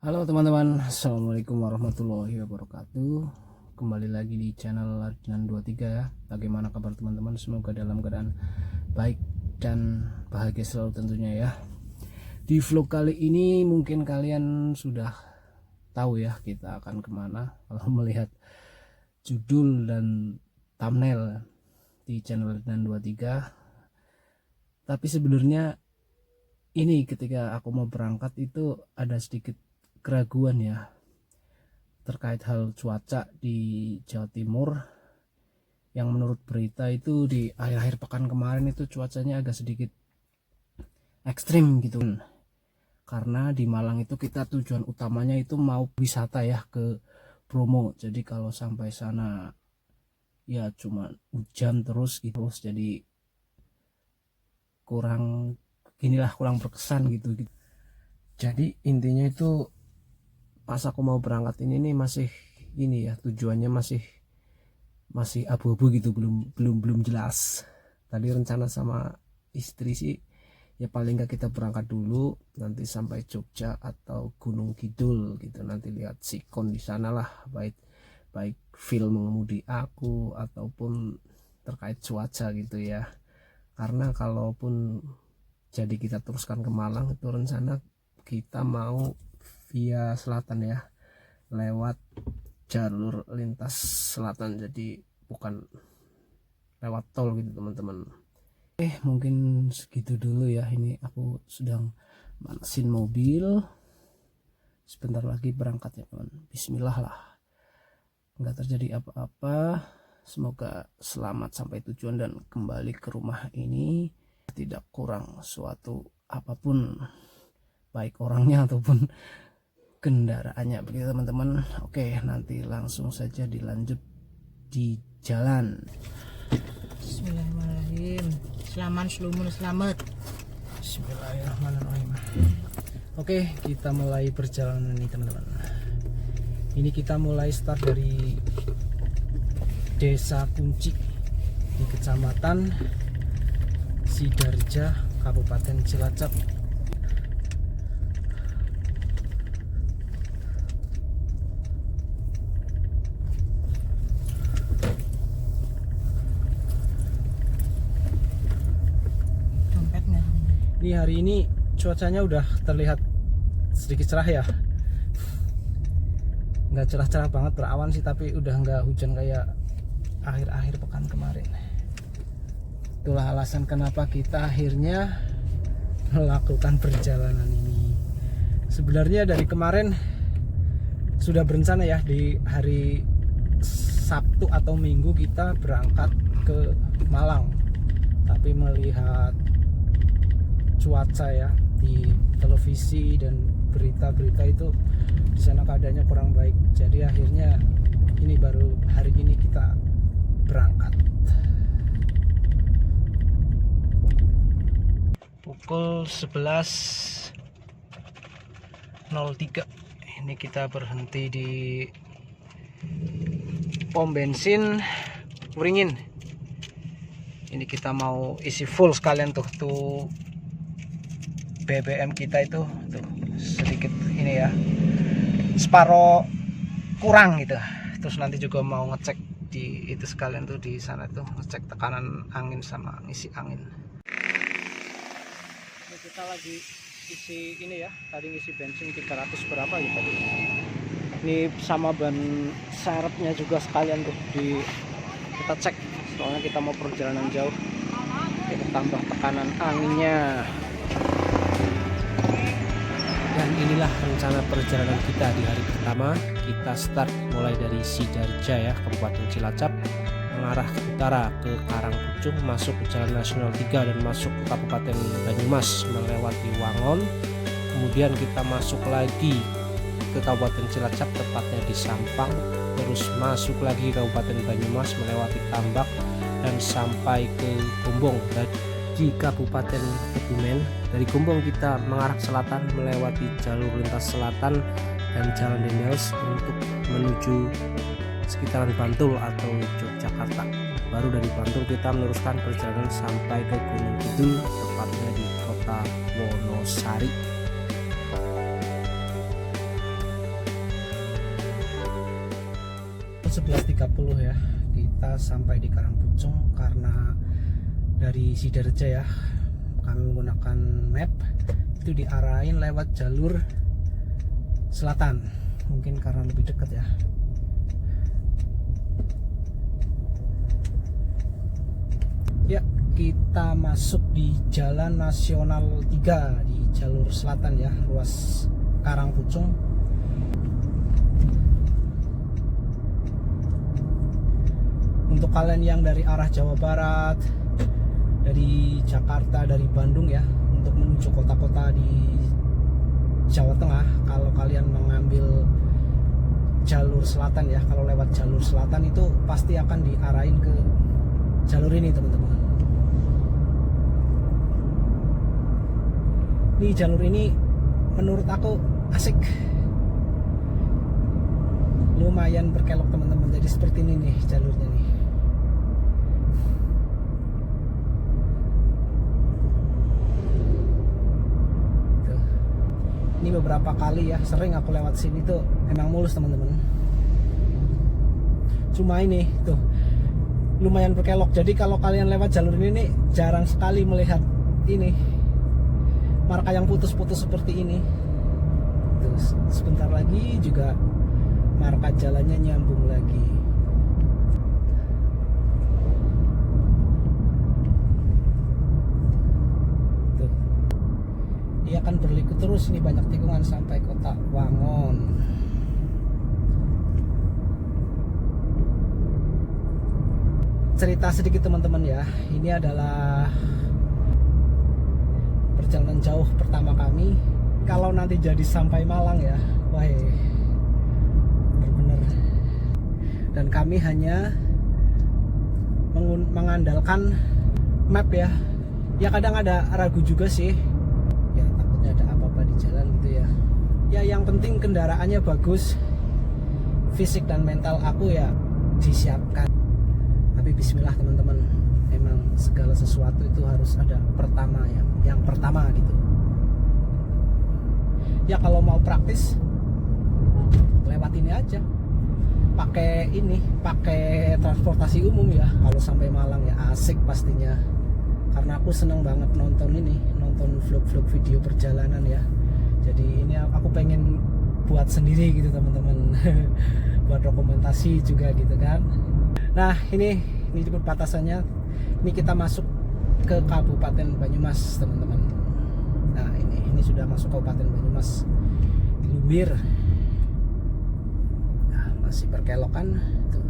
Halo teman-teman, assalamualaikum warahmatullahi wabarakatuh. Kembali lagi di channel Ardian 23 ya. Bagaimana kabar teman-teman? Semoga dalam keadaan baik dan bahagia selalu tentunya ya. Di vlog kali ini mungkin kalian sudah tahu ya kita akan kemana kalau melihat judul dan thumbnail di channel Ardian 23. Tapi sebenarnya ini ketika aku mau berangkat itu ada sedikit keraguan ya terkait hal cuaca di Jawa Timur, yang menurut berita itu di akhir-akhir pekan kemarin itu cuacanya agak sedikit ekstrim gitu. Karena di Malang itu kita tujuan utamanya itu mau wisata ya ke Bromo, jadi kalau sampai sana ya cuma hujan terus gitu, jadi kurang berkesan gitu. Jadi intinya itu pas aku mau berangkat ini nih masih ini ya, tujuannya masih abu-abu gitu, belum jelas. Tadi rencana sama istri sih ya paling nggak kita berangkat dulu nanti sampai Jogja atau Gunung Kidul gitu, nanti lihat sikon di sana lah, baik film mengemudi aku ataupun terkait cuaca gitu ya. Karena kalaupun jadi kita teruskan ke Malang itu rencana kita mau via selatan ya, lewat jalur lintas selatan, jadi bukan lewat tol gitu teman-teman. Mungkin segitu dulu ya, ini aku sedang manasin mobil, sebentar lagi berangkat ya teman. Bismillah lah, nggak terjadi apa-apa, semoga selamat sampai tujuan dan kembali ke rumah ini tidak kurang suatu apapun, baik orangnya ataupun kendaraannya begitu teman-teman. Oke, nanti langsung saja dilanjut di jalan. Bismillahirrahmanirrahim. Selamat. Bismillahirrahmanirrahim. Oke, kita mulai perjalanan ini teman-teman. Ini kita mulai start dari Desa Kunci di Kecamatan Sidarja, Kabupaten Cilacap. Ini hari ini cuacanya udah terlihat sedikit cerah ya, nggak cerah-cerah banget, berawan sih, tapi udah nggak hujan kayak akhir-akhir pekan kemarin. Itulah alasan kenapa kita akhirnya melakukan perjalanan ini. Sebenarnya dari kemarin sudah berencana ya, di hari Sabtu atau Minggu kita berangkat ke Malang, tapi melihat cuaca ya di televisi dan berita-berita itu di sana keadaannya kurang baik, jadi akhirnya ini baru hari ini kita berangkat. Pukul 11.03 ini kita berhenti di pom bensin Wringin. Ini kita mau isi full sekalian tuh BBM kita itu tuh sedikit ini ya, separuh kurang gitu. Terus nanti juga mau ngecek di itu sekalian tuh di sana tuh, ngecek tekanan angin sama ngisi angin. Ini kita lagi isi ini ya, tadi ngisi bensin 300 berapa gitu tadi. Ini sama ban serepnya juga sekalian tuh kita cek, soalnya kita mau perjalanan jauh, kita tambah tekanan anginnya. Dan inilah rencana perjalanan kita di hari pertama. Kita start mulai dari Sidarja ya, Kabupaten Cilacap. mengarah ke utara ke Karangpucung, masuk ke Jalan Nasional 3 dan masuk ke Kabupaten Banyumas melewati Wangon. Kemudian kita masuk lagi ke Kabupaten Cilacap, tepatnya di Sampang, terus masuk lagi ke Kabupaten Banyumas melewati Tambak dan sampai ke Gombong. Dan di Kabupaten Kebumen, dari Gombong kita mengarah ke selatan melewati jalur lintas selatan dan Jalan Dendels untuk menuju sekitaran Bantul atau Yogyakarta. Baru dari Bantul kita meneruskan perjalanan sampai ke Gunung Kidul, tepatnya di kota Wonosari. Jam 11.30 ya, kita sampai di Karangpucung. Karena dari Sidoarjo ya, kami menggunakan map itu diarahin lewat jalur selatan, mungkin karena lebih dekat ya. Ya, kita masuk di Jalan Nasional 3 di jalur selatan ya, ruas Karangpucung. Untuk kalian yang dari arah Jawa Barat, dari Jakarta, dari Bandung ya, untuk menuju kota-kota di Jawa Tengah, kalau kalian mengambil jalur selatan ya, kalau lewat jalur selatan itu pasti akan diarahin ke jalur ini teman-teman. Ini jalur ini menurut aku asik, lumayan berkelok teman-teman. Jadi seperti ini nih jalurnya nih. Tuh. Ini beberapa kali ya, sering aku lewat sini tuh emang mulus teman-teman. Cuma ini tuh lumayan berkelok. Jadi kalau kalian lewat jalur ini nih, jarang sekali melihat ini marka yang putus-putus seperti ini. Terus sebentar lagi juga marka jalannya nyambung lagi. Tuh. Dia akan berliku terus, ini banyak tikungan sampai kota Wangon. Cerita sedikit teman-teman ya, ini adalah perjalanan jauh pertama kami. Kalau nanti jadi sampai Malang ya, wah bener-bener. Dan kami hanya mengandalkan map ya. Ya kadang ada ragu juga sih, ya takutnya ada apa-apa di jalan gitu ya. Ya yang penting kendaraannya bagus, fisik dan mental aku ya disiapkan. Tapi bismillah teman-teman, emang segala sesuatu itu harus ada pertama ya, yang pertama gitu. Ya kalau mau praktis lewat ini aja, pakai transportasi umum ya. Kalau sampai Malang ya asik pastinya, karena aku seneng banget nonton vlog-vlog video perjalanan ya. Jadi ini aku pengen buat sendiri gitu teman-teman. Buat dokumentasi juga gitu kan. Nah ini perbatasannya. Ini kita masuk ke Kabupaten Banyumas teman-teman. Nah ini sudah masuk Kabupaten Banyumas, Luwir. Nah, masih berkelokan tuh.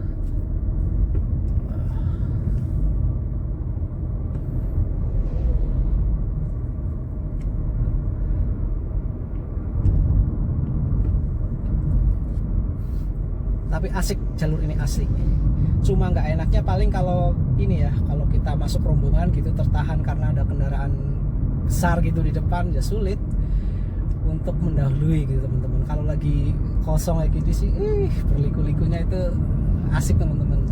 Tapi asik, jalur ini asik. Cuma nggak enaknya paling kalau ini ya, kalau kita masuk rombongan gitu tertahan karena ada kendaraan besar gitu di depan, ya sulit untuk mendahului gitu teman-teman. Kalau lagi kosong kayak gitu sih, berliku-likunya itu asik teman-teman.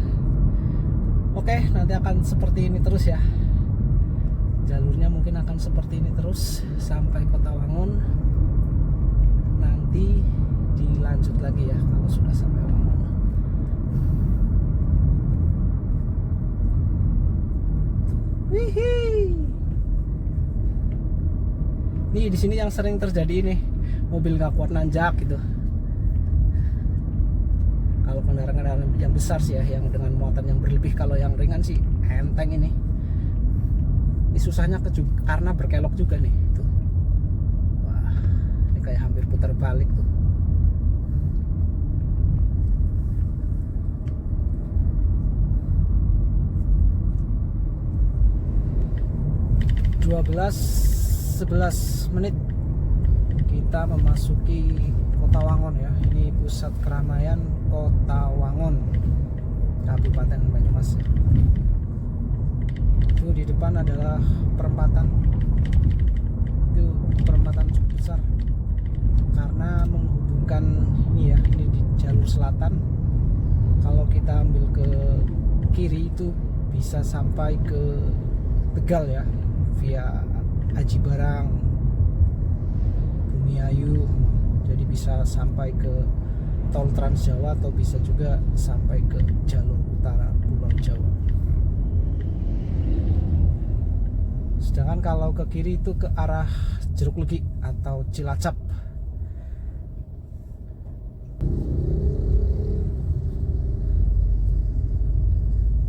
Oke, nanti akan seperti ini terus ya. Jalurnya mungkin akan seperti ini terus sampai Kota Wangon. Nanti dilanjut lagi ya kalau sudah sampai Wangon. Wihii. Nih di sini yang sering terjadi ini, mobil nggak kuat nanjak gitu. Kalau kendaraan yang besar sih ya, yang dengan muatan yang berlebih. Kalau yang ringan sih enteng ini. Ini susahnya karena berkelok juga nih. Tuh. Wah, ini kayak hampir putar balik tuh. 11 menit kita memasuki Kota Wangon ya. Ini pusat keramaian Kota Wangon, Kabupaten Banyumas. Itu di depan adalah perempatan. Itu perempatan cukup besar karena menghubungkan ini ya, ini di jalur selatan. Kalau kita ambil ke kiri itu bisa sampai ke Tegal ya, via Aji Barang, Bumiayu. Jadi bisa sampai ke tol Trans Jawa atau bisa juga sampai ke jalur utara Pulau Jawa. Sedangkan kalau ke kiri itu ke arah Jeruk Legi atau Cilacap.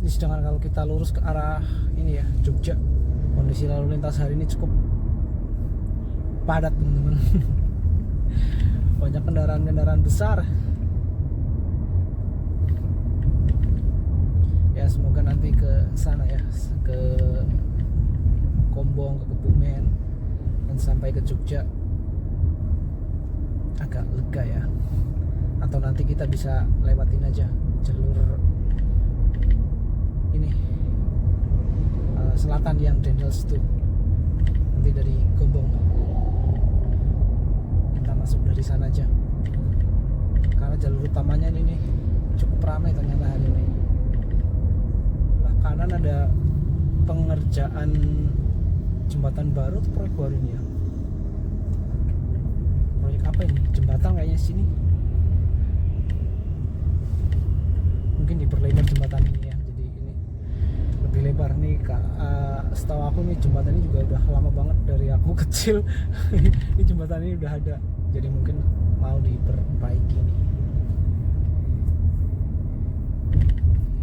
Ini sedangkan kalau kita lurus ke arah ini ya, Jogja, kondisi lalu lintas hari ini cukup padat teman-teman. Banyak kendaraan-kendaraan besar. Ya semoga nanti ke sana ya, ke Kombong, ke Kebumen, dan sampai ke Jogja agak lega ya. Atau nanti kita bisa lewatin aja jalur ini selatan yang Dendels itu, nanti dari Gombong kita masuk dari sana aja, karena jalur utamanya ini nih cukup ramai ternyata hari ini. Belah kanan ada pengerjaan jembatan baru atau proyek baru ini ya, proyek apa ini, jembatan kayaknya sini, mungkin diperlebar jembatan ini ya, jadi ini lebih lebar nih Kak. Setahu aku nih jembatan ini juga udah lama banget dari aku kecil. Ini jembatan ini udah ada, jadi mungkin mau diperbaiki nih.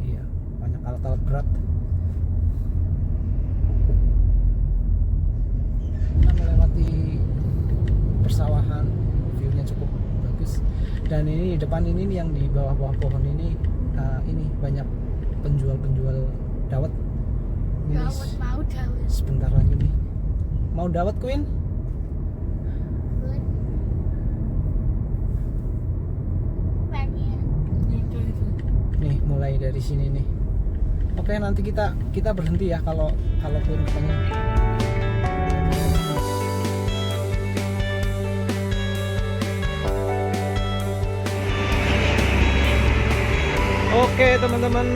Iya, banyak alat-alat berat. Kita melewati persawahan, view-nya cukup bagus. Dan ini di depan ini nih, yang di bawah-bawah pohon ini banyak penjual-penjual dawet. Ini Dawet, mau dawet. sebentar lagi nih mau dawet, Queen. Pengen. Itu. Nih mulai dari sini nih. Oke, nanti kita berhenti ya kalau Queen pengen. Oke teman-teman,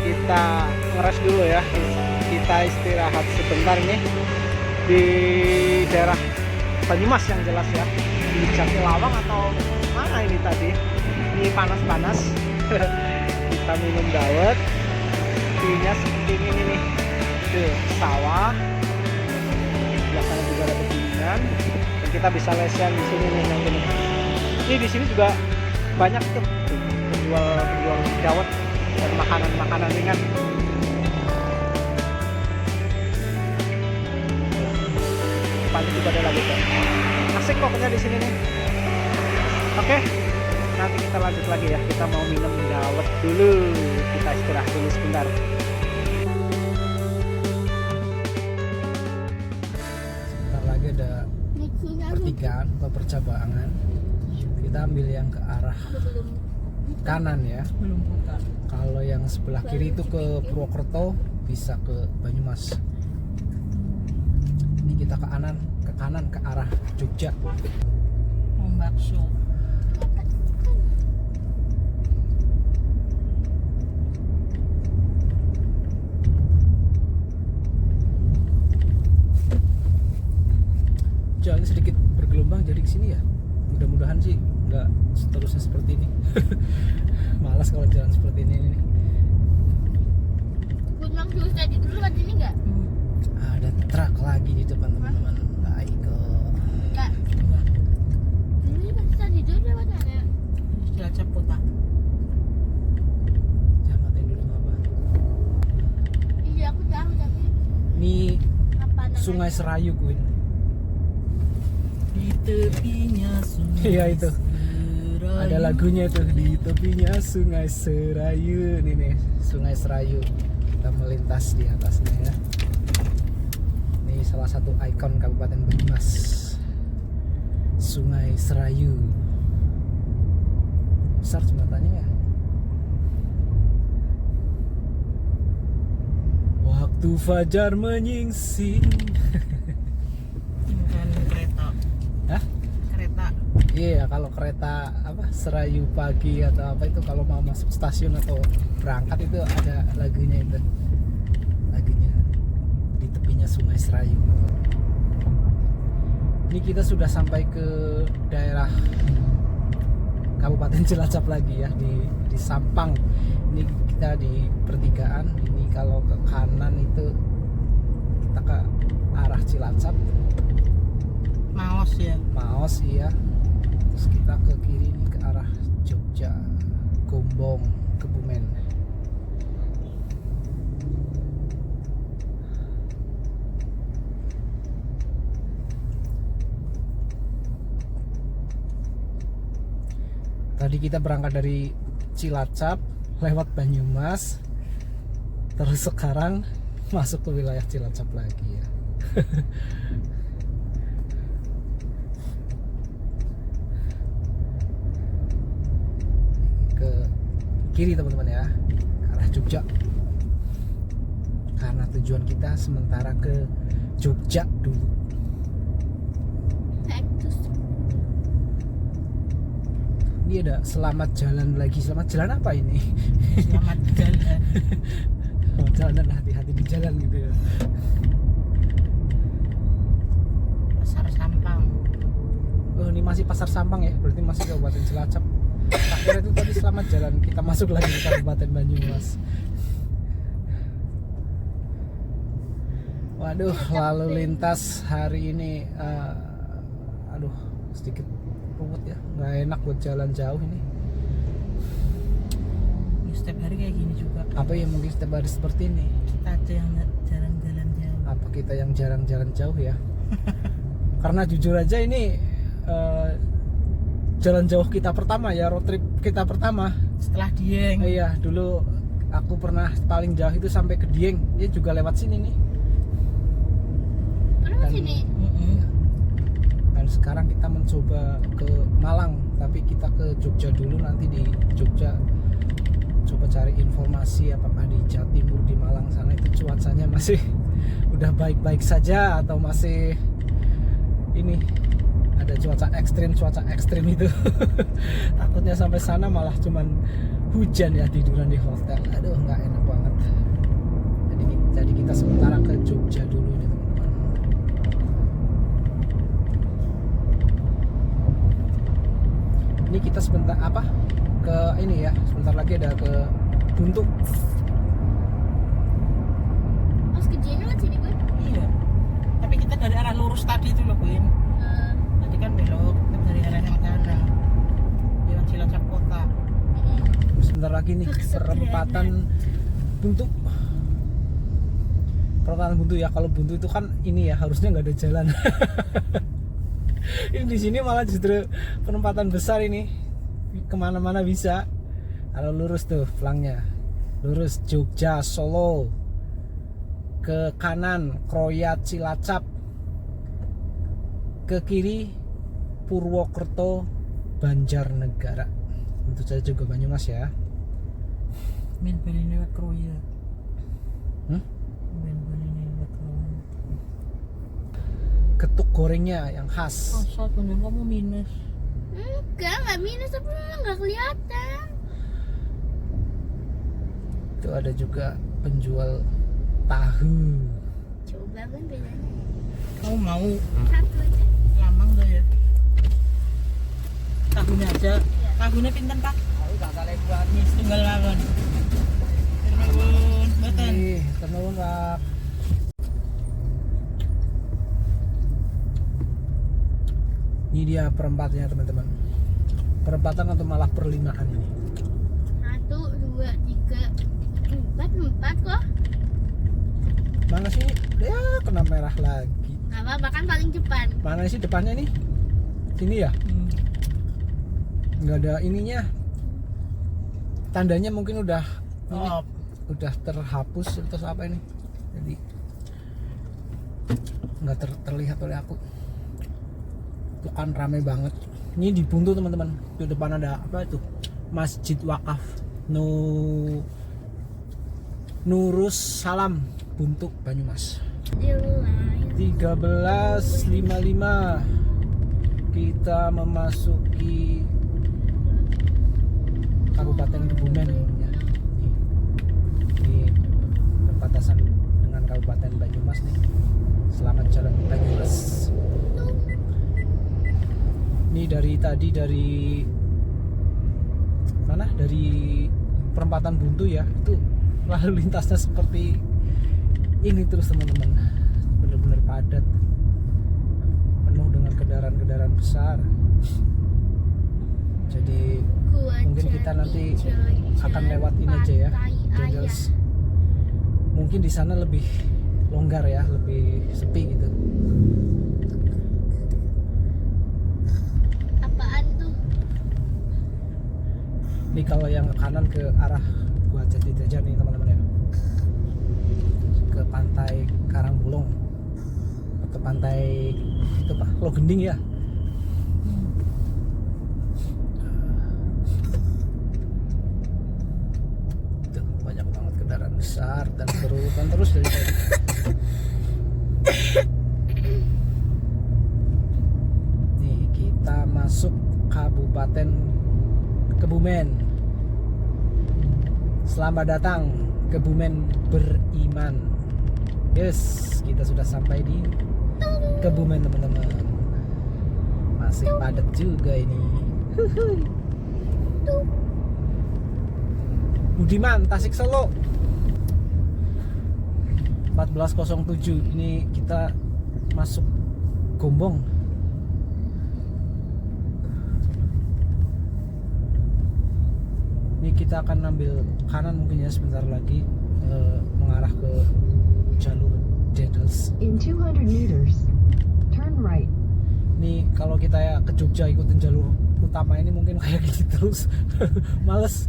kita ngeres dulu ya. Kita istirahat sebentar nih di daerah Banyumas yang jelas ya. Di Jatilawang atau mana ini tadi? Ini panas-panas. Kita minum dawet. View-nya seperti ini nih. Tuh, sawah. Belakangnya juga ada pegunungan. Dan kita bisa lesian di sini nih yang ini. Ini di sini juga banyak tuh penjual dawet dan makanan-makanan ringan. Depannya juga ada lagi tuh. Asik pokoknya di sini nih. Oke, nanti kita lanjut lagi ya. Kita mau minum dawet dulu. Kita istirahat dulu sebentar. Sebentar lagi ada pertigaan atau percabangan. Kita ambil yang ke arah kanan ya. Belum buka. Kalau yang sebelah kiri itu ke Purwokerto, bisa ke Banyumas. Ini kita ke kanan ke arah Jogja. Mau bakso. Jalan sedikit bergelombang jadi kesini ya. Mudah-mudahan sih nggak seterusnya seperti ini. Malas kalau jalan seperti ini nih. Gunung dulu tadi dulu lewat ini enggak? Ada truk lagi di depan teman-teman. Baik. Enggak. Dulu pas tadi dulu lewat mana? Cilacap kota. Jangan matiin dulu nggak apa. Iya aku tahu tapi Ini apa namanya? Sungai Serayu, Queen. Di tepinya sungai. Iya itu. Serayu. Ada lagunya tuh, di tepinya Sungai Serayu. Ini nih Sungai Serayu. Kita melintas di atasnya ya. Ini Ini salah satu ikon Kabupaten Banyumas, Sungai Serayu. Besar jembatannya ya. Waktu fajar menyingsing. Bukan kereta. Hah? Kereta. Iya, kalau kereta apa Serayu pagi atau apa itu kalau mau masuk stasiun atau berangkat itu ada lagunya itu. Lagunya di tepinya Sungai Serayu. Ini kita sudah sampai ke daerah Kabupaten Cilacap lagi ya, di Sampang. Ini kita di pertigaan. Ini kalau ke kanan itu kita ke arah Cilacap. Maos ya. Maos iya. Terus kita ke kiri ini ke arah Jogja, Gombong, Kebumen. Tadi kita berangkat dari Cilacap lewat Banyumas, terus sekarang masuk ke wilayah Cilacap lagi ya. Ke kiri teman-teman ya, ke arah Jogja. Karena tujuan kita sementara ke Jogja dulu. Cactus. Ini ada selamat jalan lagi. Selamat jalan apa ini? Selamat jalan. Selamat jalan, hati-hati di jalan gitu ya. Pasar Sampang. Oh, ini masih Pasar Sampang ya, berarti masih Kabupaten Cilacap. Akhirnya itu tadi selamat jalan, kita masuk lagi ke Kabupaten Banyumas. Waduh, lalu lintas hari ini, aduh sedikit ruwet ya, nggak enak buat jalan jauh ini. Ya, setiap hari kayak gini juga. Apa ya, mungkin setiap hari seperti ini? Kita aja yang jalan-jalan jauh. Apa kita yang jarang jalan jauh ya? Karena jujur aja ini jalan jauh kita pertama ya, road trip kita pertama. Setelah Dieng. Iya, dulu aku pernah paling jauh itu sampai ke Dieng. Dia juga lewat sini nih. Kenapa Dan- sini? Dan sekarang kita mencoba ke Malang, tapi kita ke Jogja dulu. Nanti di Jogja coba cari informasi apakah di Jawa Timur, di Malang sana itu cuacanya masih udah baik-baik saja atau masih ini ada cuaca ekstrim itu. Takutnya sampai sana malah cuman hujan ya, tiduran di hotel. Aduh, nggak enak banget. Jadi kita sementara ke Jogja dulu nih teman-teman. Ini kita sebentar apa ke ini ya, sebentar lagi ada ke Buntu. Mas kerjanya lewat sini, Bun? Iya. Tapi kita dari arah lurus tadi itu loh, Bun. Tadi kan belok, kita dari arah yang sana. Lewat Cilacap kota. Sebentar lagi nih perempatan Buntu. Perempatan Buntu ya, kalau Buntu itu kan ini ya harusnya nggak ada jalan. Ini di sini malah justru penempatan besar ini, kemana-mana bisa. Kalau lurus tuh pelangnya, lurus Jogja, Solo, ke kanan Kroya, Cilacap, ke kiri Purwokerto, Banjarnegara. Tentu saja juga Banyumas ya. Main beli lewat Kroya. Hmm? Main beli lewat Kroya. Ketuk gorengnya yang khas. Masa bener kamu minus? Enggak minus, tapi memang nggak kelihatan. Itu ada juga penjual tahu. Coba kan bedanya. Kamu mau Satu aja. lama enggak ya? Tahunya aja. Tahunya pinten, Pak? Tahu tak salah buat. Ini setunggal lawan. Terus, mboten. Nih, tenun Pak. Ini dia perempatnya teman-teman. Perempatan atau malah perlimaan ini. 1, 2, 3, 4 kok. Mana sih? Ya kena merah lagi. Nggak apa-apa kan paling depan. Mana sih depannya nih? Sini ya? Nggak ada ininya. Tandanya mungkin udah ini, Oh, udah terhapus terus apa ini? Jadi nggak terlihat oleh aku. Itu kan rame banget. Ini di Buntu teman-teman. Di depan ada apa itu? Masjid Wakaf Nurus Salam Buntu Banyumas. 13.55 kita memasuki Kabupaten Kebumen ya. Ini perbatasan dengan Kabupaten Banyumas nih. Selamat jalan Banyumas. Ini dari tadi dari mana? Dari perempatan Buntu ya. Itu lalu lintasnya seperti ini terus teman-teman. Benar-benar padat. Penuh dengan kendaraan-kendaraan besar. Jadi mungkin kita nanti akan lewat ini aja ya, Dendels. Mungkin di sana lebih longgar ya, lebih sepi gitu. Apaan tuh? Ini kalau yang ke kanan ke arah Gua Jati Jajar nih teman-teman ya, ke pantai Karangbulong atau pantai itu Pak Logending ya. Tuh, banyak banget kendaraan besar dan berurutan terus dari tadi. Nih kita masuk Kabupaten Kebumen. Selamat datang Kebumen beriman. Yes, kita sudah sampai di Kebumen teman-teman. Masih padat juga ini. Budiman, Tasik Solo 1407. Ini kita masuk Gombong. Ini kita akan ambil kanan mungkin ya sebentar lagi, mengarah ke jalur Dendels. In 200 meters, turn right. Nih kalau kita ya ke Jogja ikutin jalur utama ini mungkin kayak gitu terus. Males.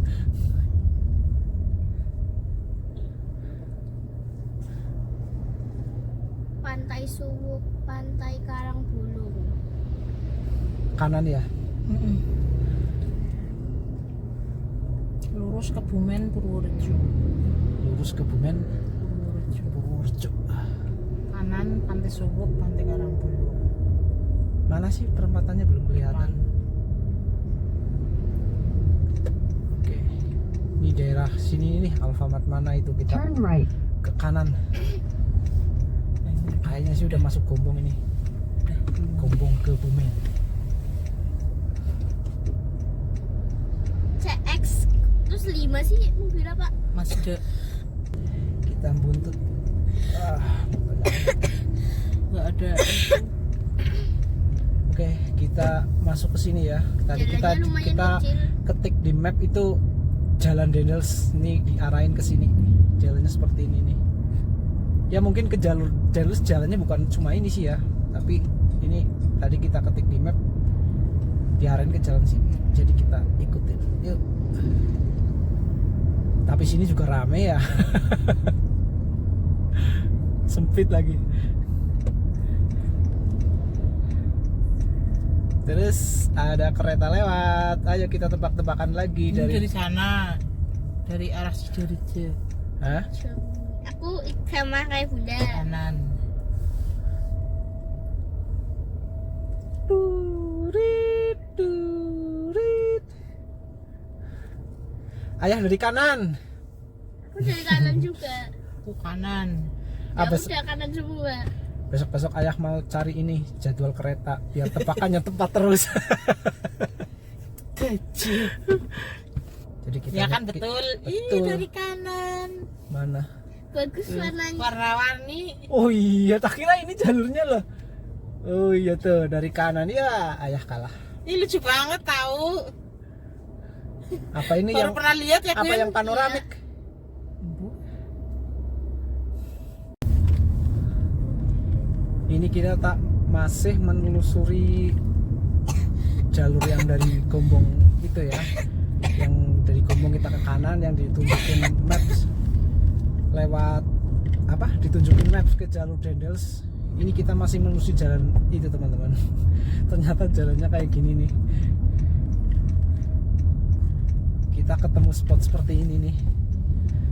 Pantai Suwuk, Pantai Karangbulong. Kanan ya. Lurus Kebumen Purworejo. Lurus Kebumen Purworejo. Purworejo. Kanan Pantai Suwuk, Pantai Karangbulong. Mana sih perempatannya belum kelihatan. Oke. Ini daerah sini nih Alfamart mana itu kita Turn right. ke kanan. Kayaknya sih udah masuk Gombong ini. Gombong Kebumen. CX terus 5 sih mobilnya Pak. Masih ada. Kita buntut. Nggak ada. Oke, kita masuk ke sini ya. Tadi Jalannya lumayan kita kecil. ketik di map itu Jalan Dendels, ini diarahin ke sini. Jalannya seperti ini nih. Ya mungkin ke jalur Dendels jalannya bukan cuma ini sih ya, tapi ini tadi kita ketik di map diarahin ke jalan sini. Jadi kita ikutin. Yuk. Tapi sini juga rame ya. Sempit lagi. Terus ada kereta lewat. Ayo kita tebak-tebakan lagi Ini dari dari sana, dari arah Sidoarjo. Hah? Aku sama kayak Bunda. Kanan. Turit, turit. Ayah dari kanan. Aku dari kanan juga. Aku kanan. Ah, Aku bes- udah kanan semua. besok ayah mau cari ini jadwal kereta biar tebakannya tepat terus. Jadi kita Ya kan betul. Betul. Ih, dari kanan. Mana? Bagus warnanya. Warna-warni. Oh iya, tak kira ini jalurnya loh. Oh iya tuh dari kanan ya, ayah kalah. Ini lucu banget tahu. Apa ini Baru yang pernah lihat ya, apa Queen? yang panoramik? Ini kita tak masih menelusuri jalur yang dari Gombong itu ya, yang dari Gombong kita ke kanan, yang ditunjukin maps lewat apa? Ditunjukin maps ke jalur Dendels Ini kita masih menuju jalan itu teman-teman. Ternyata jalannya kayak gini nih. Kita ketemu spot seperti ini nih.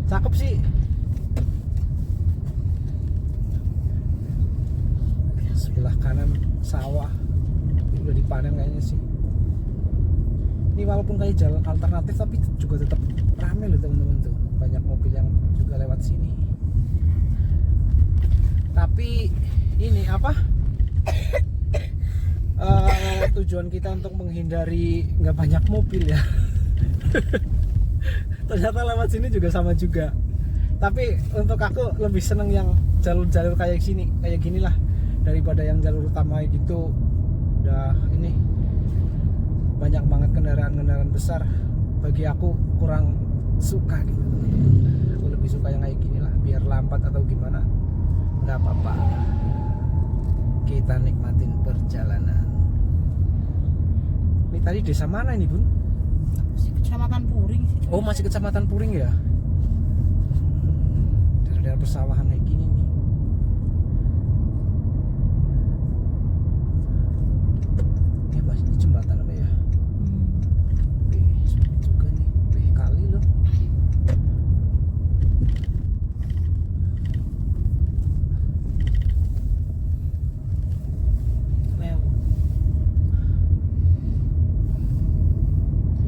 Cakep sih. Sebelah kanan sawah. Ini udah dipanen kayaknya sih. Ini walaupun kayak jalan alternatif tapi juga tetap ramai loh teman-teman tuh. Banyak mobil yang juga lewat sini. Tapi ini apa? Tujuan kita untuk menghindari nggak banyak mobil ya. Ternyata lewat sini juga sama juga. Tapi untuk aku lebih seneng yang jalur-jalur kayak gini lah daripada yang jalur utama gitu. Udah ini banyak banget kendaraan besar. Bagi aku kurang suka gitu. Aku lebih suka yang kayak gini lah, biar lambat atau gimana nggak apa-apa. Kita nikmatin perjalanan. Ini tadi desa mana ini Bun? Masih Kecamatan Puring sih. Oh masih Kecamatan Puring ya? Daerah persawahan kayak gini nih. Ini mas, ini jembatan apa ya? Wih, sulit juga nih. Wih, kali loh. Wow.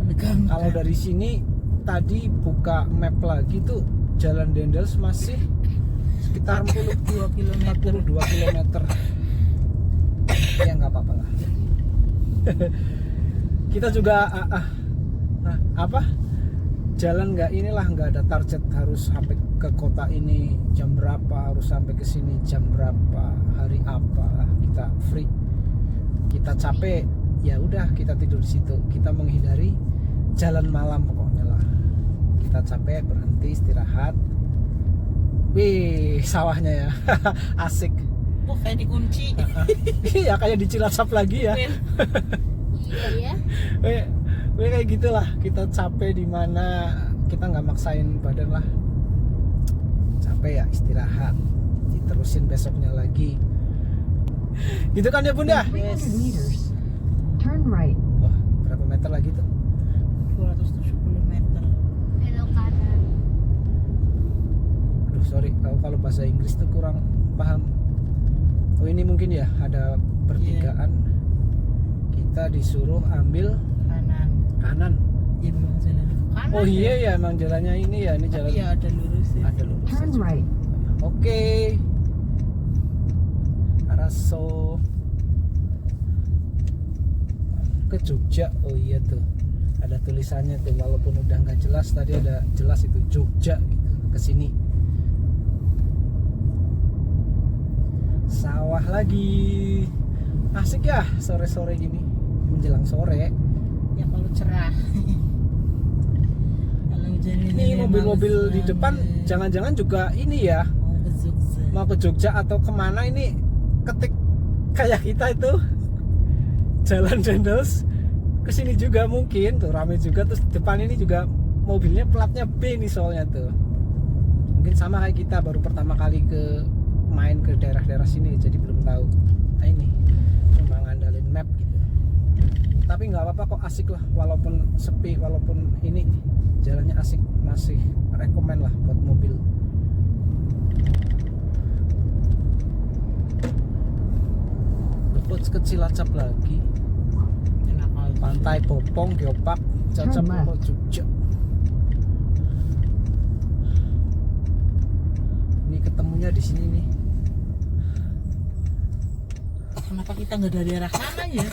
Menegangkan. Kalau dari sini tadi buka map lagi tuh Jalan Dendels masih sekitar 42 km. 42 km. Ya nggak apa-apa lah. Kita juga nah, apa? Jalan nggak ada target harus sampai ke kota ini jam berapa, harus sampai ke sini jam berapa, hari apa. Kita free. Kita capek, ya udah kita tidur di situ. Kita menghindari jalan malam pokoknya lah. Kita capek berhenti istirahat. Wih, sawahnya ya. Asik. Oh, kayak dikunci. Iya, kayak di Cilacap lagi ya. Iya ya. Wih, kayak gitulah. Kita capek di mana kita nggak maksain badan lah. Capek ya istirahat. Diterusin besoknya lagi. Gitu kan ya Bunda? 300 meters. Turn right. Wah, berapa meter lagi tuh? 270 meter. Belok kanan. Aduh, sorry, kalau bahasa Inggris tuh kurang paham. Oh, ini mungkin ya ada pertigaan. Kita disuruh ambil kanan. Ya memang jalan kanan. Oh iya ya, emang jalannya ini ya, ini jalan. Iya, ada lurus ya. Ada lurus. Turn right. Oke. Araso ke Jogja. Oh iya tuh. Ada tulisannya tuh, walaupun udah nggak jelas, tadi ada jelas itu Jogja gitu. Ke sini. Sawah lagi. Asik ya sore-sore gini. Menjelang sore. Ya kalau cerah. Kalau hujan Ini mobil-mobil di depan jangan-jangan juga ini ya, mau ke Jogja. mau ke Jogja atau kemana ini, ketik kayak kita itu Jalan Dendels kesini juga mungkin tuh rame juga. Terus depan ini juga mobilnya platnya B nih soalnya tuh. Mungkin sama kayak kita baru pertama kali main ke daerah-daerah sini jadi belum tahu. Nah ini cuma ngandalin map gitu. Tapi nggak apa-apa kok, asik lah walaupun sepi, walaupun ini jalannya asik, masih rekomen lah buat mobil. Luput ke Cilacap lagi. Enak aja. Pantai Popong, Geopark, Cilacap, Turn left. Jogja. Ini ketemunya di sini nih. Kenapa kita nggak dari arah sana ya?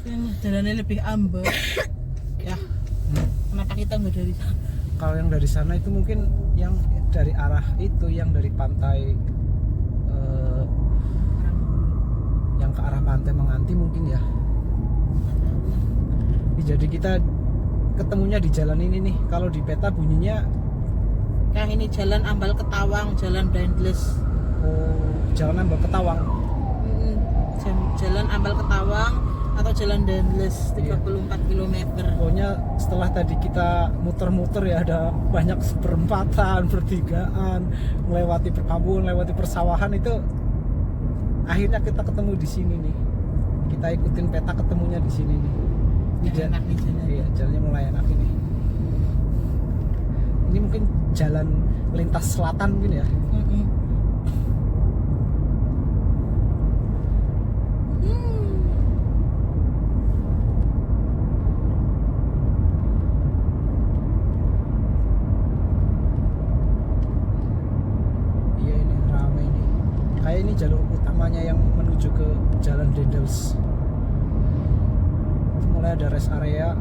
Yang jalannya lebih ambek. Ya. Kenapa kita nggak dari sana? Kalau yang dari sana itu mungkin yang dari arah itu, yang dari pantai yang ke arah pantai Menganti mungkin ya. Jadi kita ketemunya di jalan ini nih. Kalau di peta bunyinya Yang ini jalan Ambal Ketawang, jalan Dendels. oh, jalan Ambal Ketawang. Jalan Ambal Ketawang atau jalan Dendels 34 Iya. km. Pokoknya setelah tadi kita muter-muter ya, ada banyak perempatan, pertigaan, melewati perkampungan, melewati persawahan, itu akhirnya kita ketemu di sini nih. Kita ikutin peta ketemunya di sini nih. Ini Enak di sini. Iya, jalannya mulai enak ini. Ini mungkin jalan lintas selatan mungkin ya. Iya, ini ramai nih. Kayak ini jalur utamanya yang menuju ke Jalan Dendels. Itu mulai ada rest area.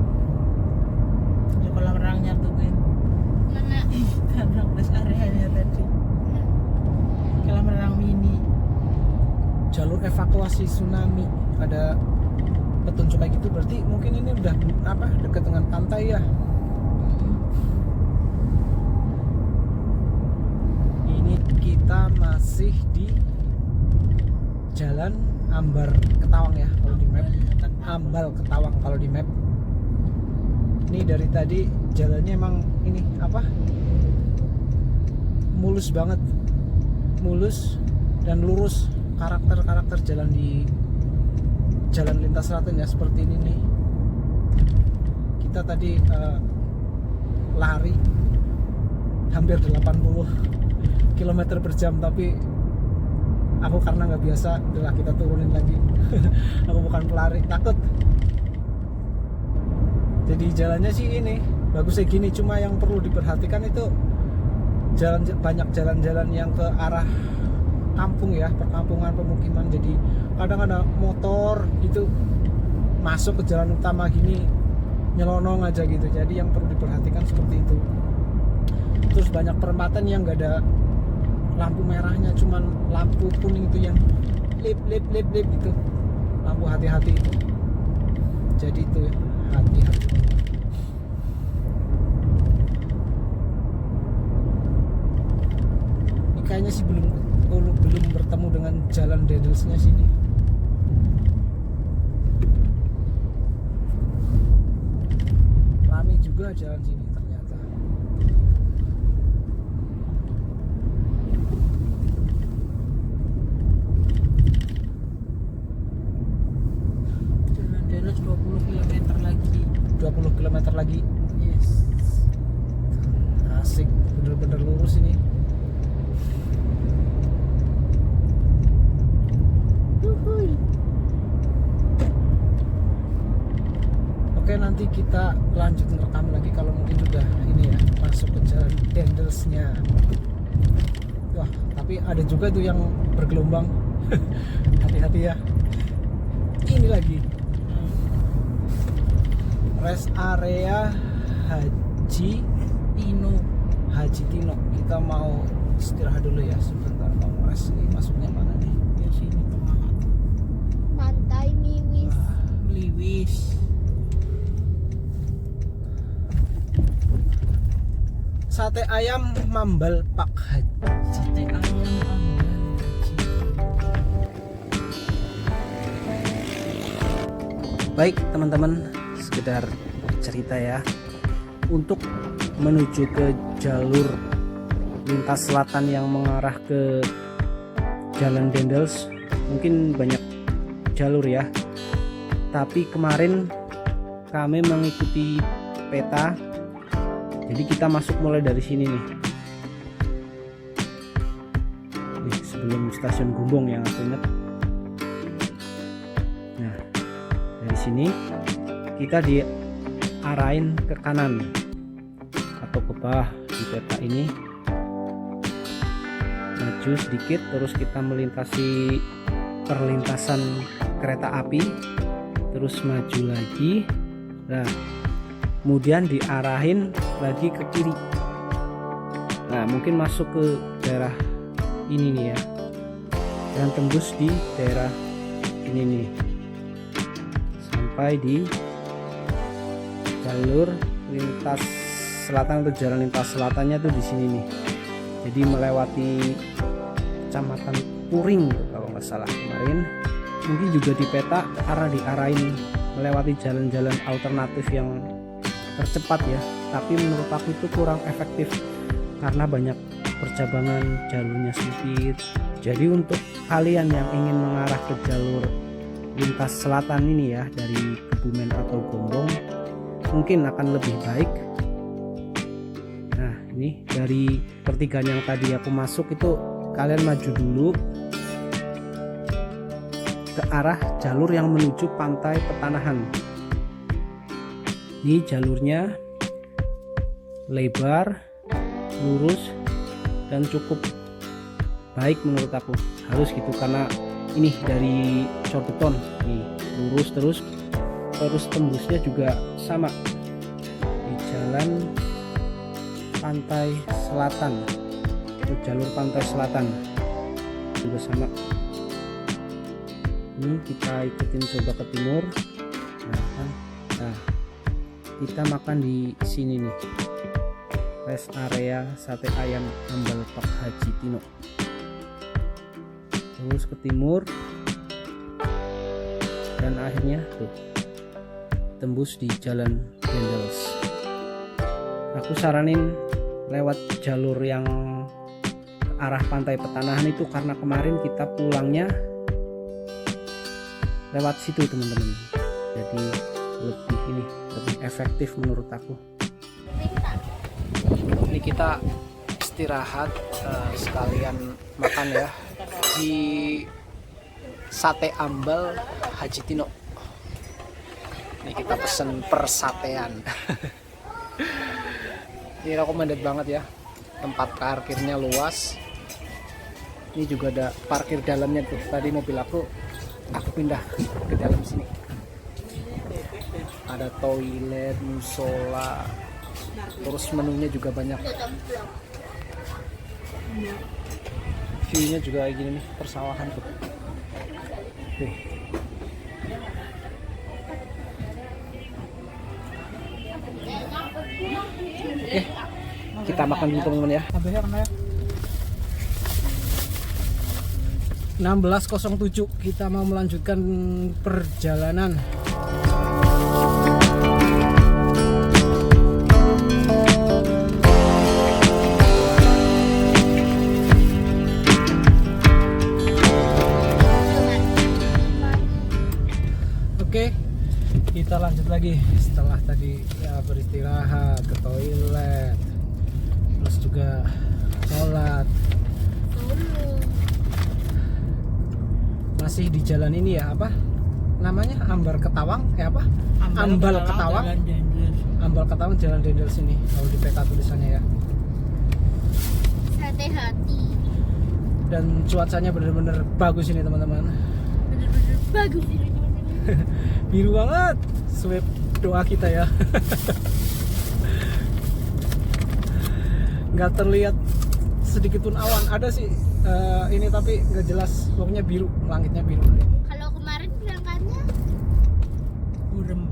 Di kolam renangnya tuh Win. Mana? Karena rest areanya tadi. Kolam renang mini. Jalur evakuasi tsunami, ada petunjuk kayak gitu, berarti mungkin ini udah apa dekat dengan pantai ya. Ini kita masih di Jalan Ambar Ketawang ya kalau di map. Ambal Ketawang kalau di map. Ini dari tadi jalannya emang ini apa? Mulus banget. Mulus dan lurus. Karakter jalan di jalan lintas selatan ya seperti ini nih. Kita tadi lari hampir 80 km per jam, tapi aku karena nggak biasa, udah kita turunin lagi. Aku bukan pelari, takut. Jadi jalannya sih ini bagusnya gini, cuma yang perlu diperhatikan itu banyak jalan-jalan yang ke arah kampung ya, perkampungan, pemukiman. Jadi kadang ada motor gitu masuk ke jalan utama gini nyelonong aja gitu. Jadi yang perlu diperhatikan seperti itu. Terus banyak perempatan yang nggak ada lampu merahnya, cuman lampu kuning itu yang lip gitu, lampu hati-hati itu. Jadi itu hati-hati. Ini kayaknya sih belum bertemu dengan Jalan Dendelsnya sini. Ramai juga jalan sini ternyata. Jalan Dendels 20 km lagi. 20 km lagi. Yes. Asik, bener-bener lurus ini. Oke, nanti kita lanjut ngerekam lagi kalau mungkin udah ini ya masuk ke Jalan Dendelsnya. Wah, tapi ada juga tuh yang bergelombang. Hati-hati ya. Ini lagi rest area Haji Tino. Kita mau istirahat dulu ya sebentar, mau rest. Ini masuknya mana nih? Ya sini tengah. Pantai Niwis. Liwis. Sate ayam Mambal Pak Haji. Sate ayam Baik teman-teman, sekedar cerita ya, untuk menuju ke jalur lintas selatan yang mengarah ke Jalan Dendels mungkin banyak jalur ya, tapi kemarin kami mengikuti peta, jadi kita masuk mulai dari sini nih, sebelum stasiun Gumbong yang aku ingat. Nah, dari sini kita diarahin ke kanan atau ke bawah di peta ini, maju sedikit, terus kita melintasi perlintasan kereta api, terus maju lagi. Nah, kemudian diarahin lagi ke kiri. Nah, mungkin masuk ke daerah ini nih ya, dan tembus di daerah ini nih sampai di jalur lintas selatan atau jalan lintas selatannya tuh di sini nih. Jadi melewati Kecamatan Puring kalau nggak salah kemarin. Mungkin juga di peta karena diarahin melewati jalan-jalan alternatif yang tercepat ya, tapi menurut aku itu kurang efektif karena banyak percabangan, jalurnya sempit, Jadi untuk kalian yang ingin mengarah ke jalur lintas selatan ini ya, dari Kebumen atau Gombong, mungkin akan lebih baik. Nah ini dari pertigaan yang tadi aku masuk itu, kalian maju dulu ke arah jalur yang menuju Pantai Petanahan. Ini jalurnya lebar, lurus, dan cukup baik menurut aku. Harus gitu, karena ini dari Corbeton nih, lurus terus tembusnya juga sama di jalan pantai selatan, itu jalur pantai selatan juga sama. Ini kita ikutin coba ke timur. Nah, kita makan di sini nih, rest area sate ayam Ambal Pak Haji Tino. Terus ke timur dan akhirnya tuh tembus di jalan Dendels. Aku saranin lewat jalur yang ke arah Pantai Petanahan itu, karena kemarin kita pulangnya lewat situ teman-teman. Jadi lebih efektif menurut aku. Ini kita istirahat sekalian makan ya di Sate Ambal Haji Tino. Ini kita pesen persatean. Ini recommended banget ya, tempat parkirnya luas. Ini juga ada parkir dalamnya tuh. Tadi mobil aku pindah ke dalam sini. Ada toilet, musola, terus menunya juga banyak. View-nya juga kayak gini nih, persawahan tuh. Oke, kita makan dulu teman-teman ya. 16.07 kita mau melanjutkan perjalanan. Oke, kita lanjut lagi setelah tadi ya beristirahat, ke toilet, terus juga sholat. Masih di jalan ini ya, apa namanya, Ambal Ketawang apa? Ambal Ketawang, Ambal Ketawang Jalan Dendels sini. Kalau di peta tulisannya ya. Sate hati. Dan cuacanya bener-bener bagus ini teman-teman. Bener-bener bagus ini. Biru banget, swipe doa kita ya. Nggak terlihat sedikit pun awan, ada sih ini tapi nggak jelas, pokoknya biru, langitnya biru. Kalau kemarin berangkatnya Burem.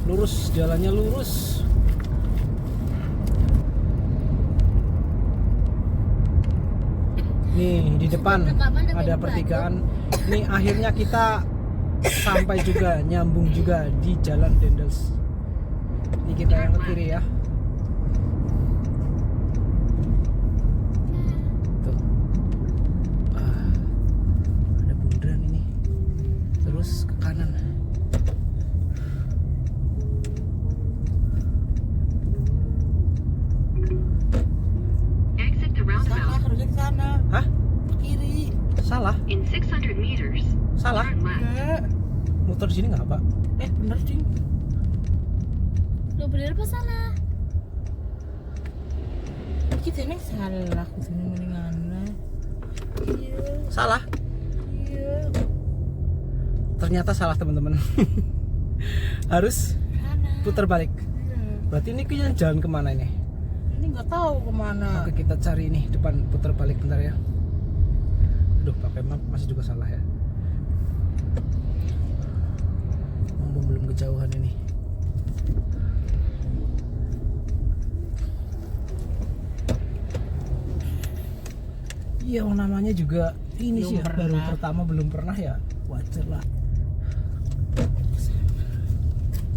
Lurus, jalannya lurus. Nih di depan ada pertigaan. Nih akhirnya kita sampai juga, nyambung juga di Jalan Dendels. Ini kita yang ke kiri ya. Tuh. Ada bundaran ini. Terus ke kanan. Exit the Salah, roundabout. harusnya ke sana. Hah? Kiri. Salah? In 600 meters, Salah? turn left. Enggak. Muter di sini nggak apa? Bener sih. lo bener apa salah? Kita ini salah. Kesini mendingan. Salah? Iya. Ternyata salah teman-teman. Harus Sana. putar balik. Iya. Berarti ini kayaknya jalan kemana ini? Ini nggak tahu kemana. Oke, kita cari ini depan, putar balik bentar ya. Aduh, pakai map masih juga salah ya. Mumpung belum kejauhan ini. Iya, namanya juga ini Belum sih ya, baru pernah. pertama, belum pernah ya. Wajar lah.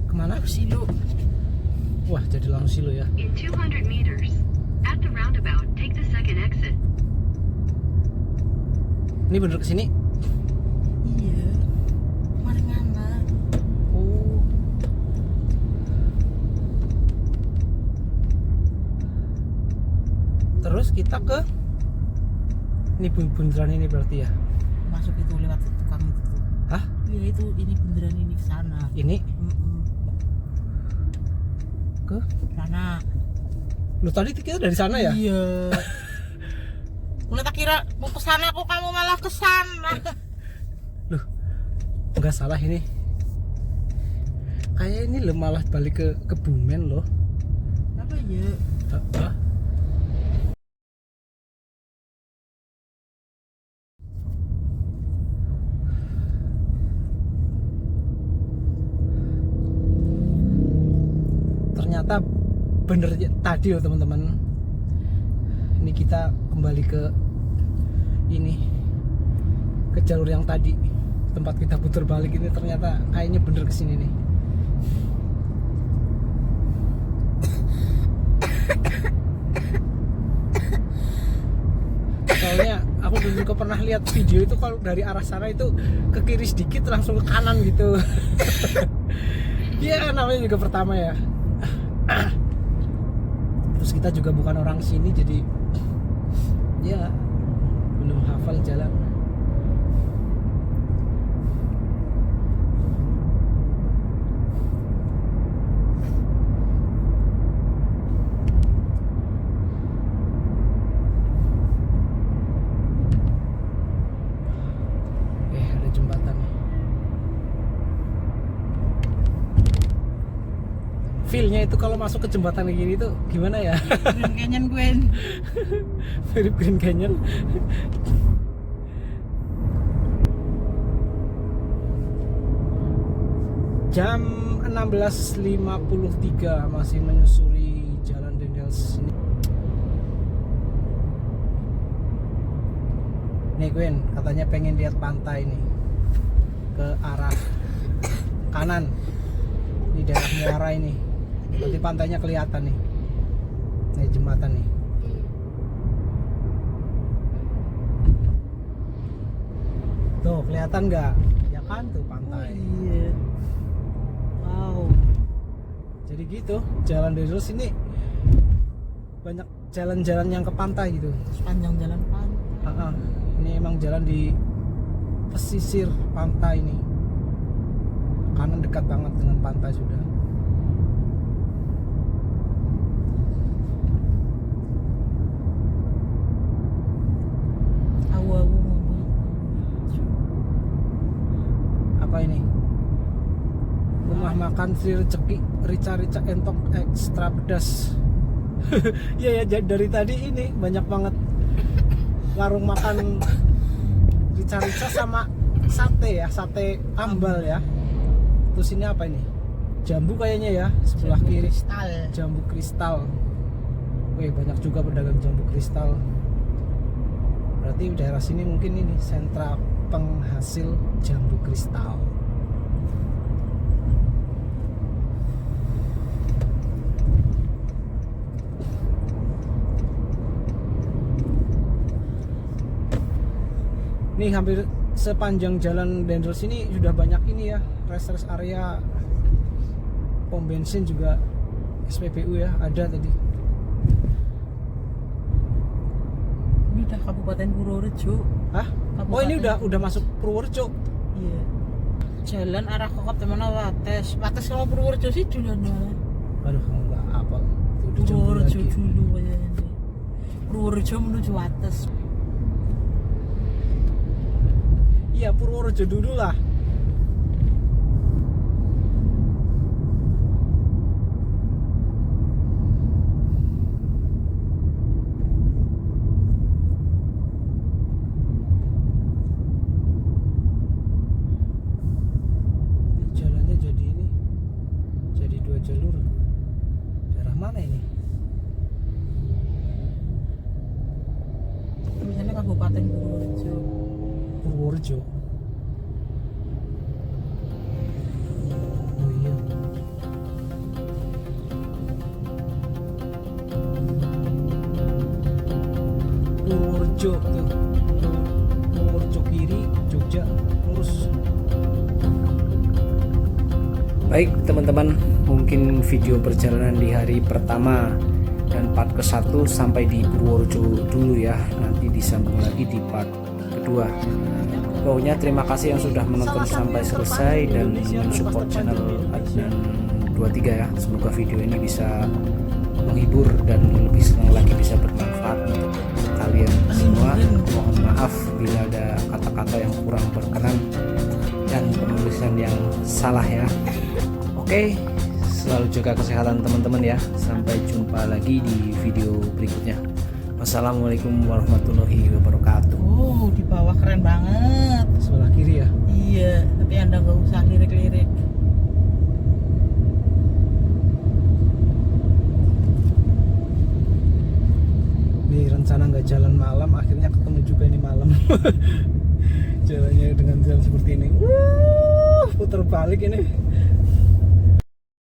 Kemana? Silo. Wah, jadi langsung silo ya. In 200 meters, at the roundabout, take the second exit. Ini bener kesini? Iya. Mari ngana. Oh. Terus kita ke ini bundaran ini berarti ya? Masuk itu lewat tukang itu tuh. Hah? Iya itu ini beneran ini ke sana. Ini ke? Sana. Lu tadi kita dari sana ya? Iya. Mulai tak kira mau ke sana kok kamu malah ke sana. Loh, nggak salah ini. Kayak ini lo malah balik ke Kebumen loh. Apa ya? Hah? Ternyata bener tadi loh teman-teman. Ini kita kembali ke ini, ke jalur yang tadi tempat kita putar balik ini. Ternyata kayaknya bener kesini nih. Soalnya aku dulu juga pernah lihat video itu kalau dari arah sana itu ke kiri sedikit langsung ke kanan gitu. Ya namanya juga pertama ya. Terus kita juga bukan orang sini jadi ya belum hafal jalan. Ada jembatan nih. Feel-nya itu kalau masuk ke jembatan kayak gini tuh gimana ya? Green Canyon Gwen. Mirip Green Canyon. Jam 16.53 masih menyusuri Jalan Dendels ini. Nih Gwen, katanya pengen lihat pantai nih ke arah kanan di daerah Muara ini. Berarti pantainya kelihatan nih. Nih jembatan nih. Tuh kelihatan nggak? Ya kan tuh pantai. Iya. Wow. Jadi gitu, Jalan Dendels ini banyak jalan-jalan yang ke pantai gitu. Sepanjang jalan pantai. Ini emang jalan di pesisir pantai nih. Kanan dekat banget dengan pantai sudah. Awu-awu mobil. Apa ini? Rumah makan Sri Rezeki, rica-rica entok ekstra pedas. Iya ya, dari tadi ini banyak banget warung makan rica-rica sama sate ya, sate ambal ya. Terus ini apa ini? Jambu kayaknya ya, sebelah Jambu kiri. kristal. Jambu kristal. Wih, banyak juga pedagang jambu kristal. Berarti daerah sini mungkin ini sentra penghasil jambu kristal. Nih hampir sepanjang jalan Dendels ini sudah banyak ini ya, rest area, pom bensin juga, SPBU ya ada tadi. Ini udah Kabupaten Purworejo. Hah? Oh ini udah masuk Purworejo. Iya. Jalan arah ke kota mana Wates. Wates sama Purworejo sih jalan. Aduh enggak apa. Udah jauh Purworejo lagi. dulu kayaknya. Purworejo menuju Wates. Iya Purworejo dulu lah. Jalannya jadi ini, jadi 2 jalur. Daerah mana ini? Misalnya Kabupaten Purworejo. Purworejo. Oh iya. hijau tuh. Purworejo kiri, Jogja lurus. Baik teman-teman, mungkin video perjalanan di hari pertama dan part ke-1 sampai di Purworejo dulu ya. Nanti disambung lagi di part kedua. Pokoknya terima kasih yang sudah menonton sampai selesai dan mensupport channel Adnan 23 ya. Semoga video ini bisa menghibur dan lebih senang lagi bisa bermanfaat untuk kalian semua. Mohon maaf bila ada kata-kata yang kurang berkenan dan penulisan yang salah ya. Oke, selalu jaga kesehatan teman-teman ya. Sampai jumpa lagi di video berikutnya. Wassalamualaikum warahmatullahi wabarakatuh. Oh, di bawah keren banget. Sebelah kiri ya. Iya, tapi Anda nggak usah lirik-lirik. Ini rencana nggak jalan malam, akhirnya ketemu juga ini malam. Jalannya dengan jalan seperti ini. Putar balik ini.